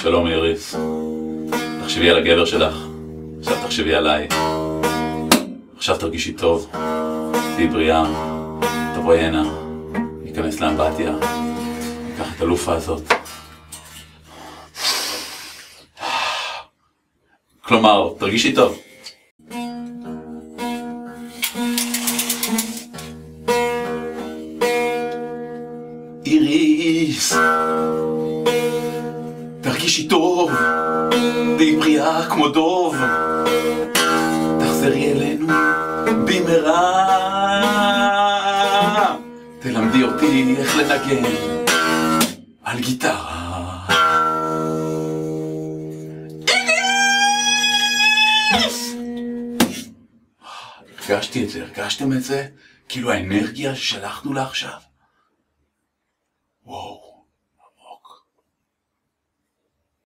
שלום איריס, תחשבי על הגבר שלך, עכשיו תחשבי עליי. עכשיו תרגישי טוב, תהי בריאה, תבואי הנה, ניכנס לאמבטיה, ניקח את הלופה הזאת. כלומר, תרגישי טוב. איריס, תרגישי טוב, תהי בריאה כמו דוב, תחזרי אלינו במהרה, תלמדי אותי איך לנגן על גיטרה. איריס! הרגשתי את זה, הרגשתם את זה? כאילו האנרגיה ששלחנו לה עכשיו